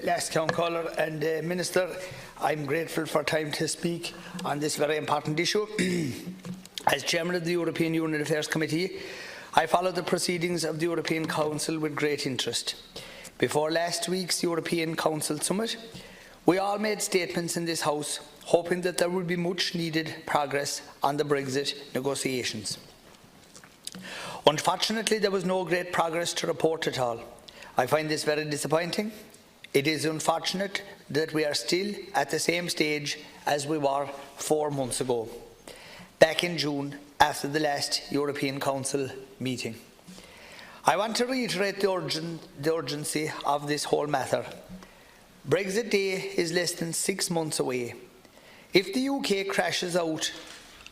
Last Councillor and Minister, I'm grateful for time to speak on this very important issue. As Chairman of the European Union Affairs Committee, I followed the proceedings of the European Council with great interest. Before last week's European Council Summit, we all made statements in this House hoping that there would be much needed progress on the Brexit negotiations. Unfortunately, there was no great progress to report at all. I find this very disappointing. It is unfortunate that we are still at the same stage as we were 4 months ago, back in June after the last European Council meeting. I want to reiterate the urgency of this whole matter. Brexit Day is less than 6 months away. If the UK crashes out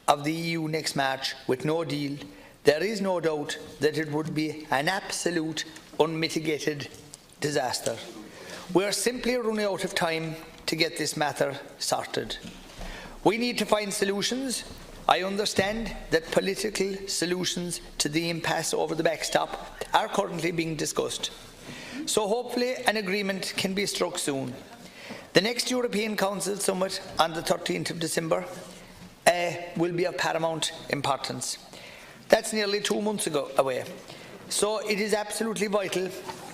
of the EU next March with no deal, there is no doubt that it would be an absolute unmitigated disaster. We are simply running out of time to get this matter sorted. We need to find solutions. I understand that political solutions to the impasse over the backstop are currently being discussed. So hopefully an agreement can be struck soon. The next European Council Summit on the 13th of December will be of paramount importance. That's nearly 2 months away. So it is absolutely vital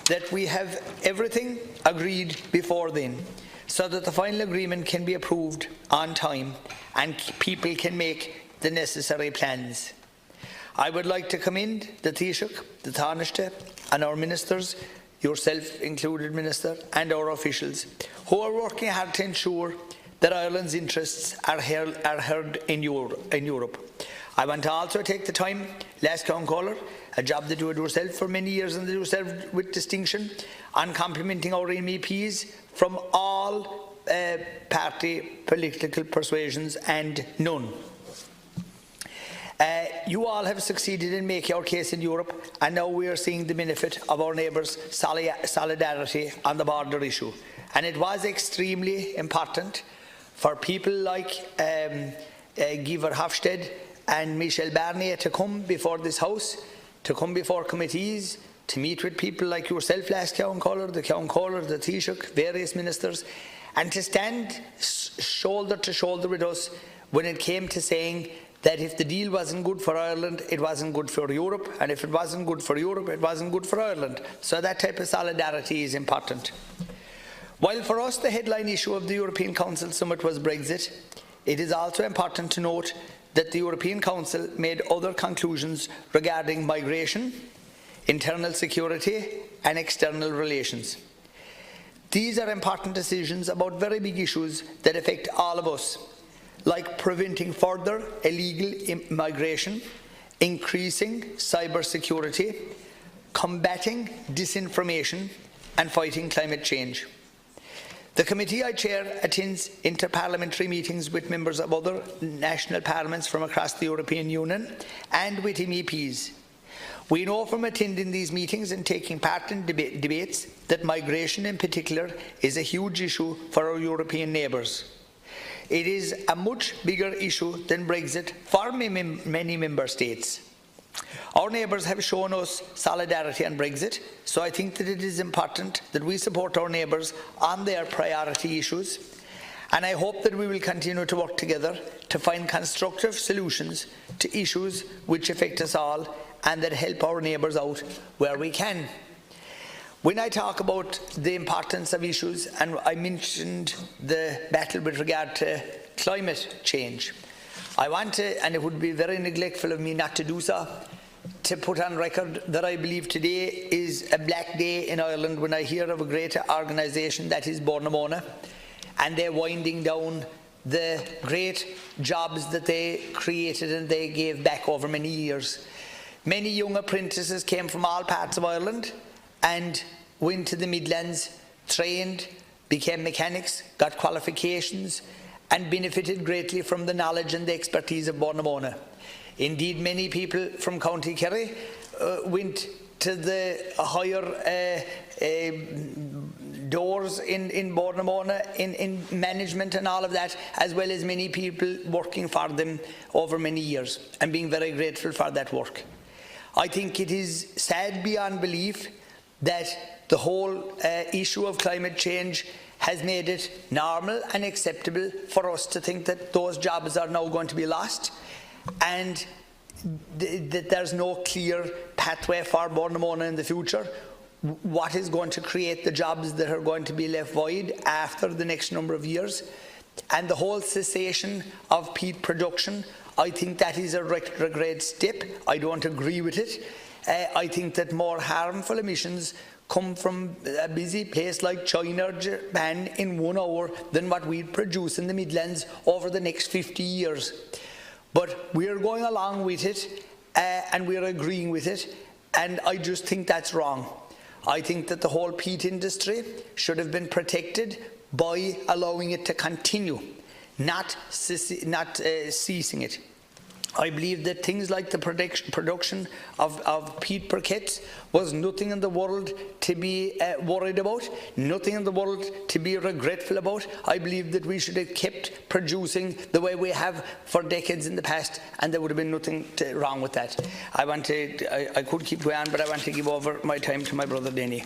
that we have everything agreed before then, so that the final agreement can be approved on time and people can make the necessary plans. I would like to commend the Taoiseach, the Taoiseach and our ministers, yourself included, Minister, and our officials, who are working hard to ensure that Ireland's interests are heard in Europe. I want to also take the time, last Councillor, a job that you did yourself for many years and that you served with distinction, on complimenting our MEPs from all party political persuasions and none. You all have succeeded in making our case in Europe, and now we are seeing the benefit of our neighbours' solidarity on the border issue. And it was extremely important for people like Guy Verhofstadt and Michel Barnier to come before this House, to come before committees, to meet with people like yourself, last Councillor, the Taoiseach, various ministers, and to stand shoulder to shoulder with us when it came to saying that if the deal wasn't good for Ireland, it wasn't good for Europe, and if it wasn't good for Europe, it wasn't good for Ireland. So that type of solidarity is important. While for us the headline issue of the European Council Summit was Brexit, it is also important to note that the European Council made other conclusions regarding migration, internal security and external relations. These are important decisions about very big issues that affect all of us, like preventing further illegal migration, increasing cyber security, combating disinformation and fighting climate change. The committee I chair attends inter-parliamentary meetings with members of other national parliaments from across the European Union and with MEPs. We know from attending these meetings and taking part in debates that migration in particular is a huge issue for our European neighbours. It is a much bigger issue than Brexit for many member states. Our neighbours have shown us solidarity on Brexit, so I think that it is important that we support our neighbours on their priority issues, and I hope that we will continue to work together to find constructive solutions to issues which affect us all and that help our neighbours out where we can. When I talk about the importance of issues, and I mentioned the battle with regard to climate change, I want to, and it would be very neglectful of me not to do so, to put on record that I believe today is a black day in Ireland when I hear of a great organisation that is Borna, and they're winding down the great jobs that they created and they gave back over many years. Many young apprentices came from all parts of Ireland and went to the Midlands, trained, became mechanics, got qualifications, and benefited greatly from the knowledge and the expertise of Borna. Indeed, many people from County Kerry went to the higher doors in Borna in management and all of that, as well as many people working for them over many years, and being very grateful for that work. I think it is sad beyond belief that the whole issue of climate change has made it normal and acceptable for us to think that those jobs are now going to be lost, and that there's no clear pathway for Burnamona in the future. What is going to create the jobs that are going to be left void after the next number of years? And the whole cessation of peat production, I think that is a retrograde step. I don't agree with it. I think that more harmful emissions come from a busy place like China or Japan in 1 hour than what we produce in the Midlands over the next 50 years. But we're going along with it and we're agreeing with it, and I just think that's wrong. I think that the whole peat industry should have been protected by allowing it to continue, not ceasing it. I believe that things like the production of peat briquettes was nothing in the world to be worried about, nothing in the world to be regretful about. I believe that we should have kept producing the way we have for decades in the past, and there would have been nothing wrong with that. I could keep going on, but I want to give over my time to my brother Denny.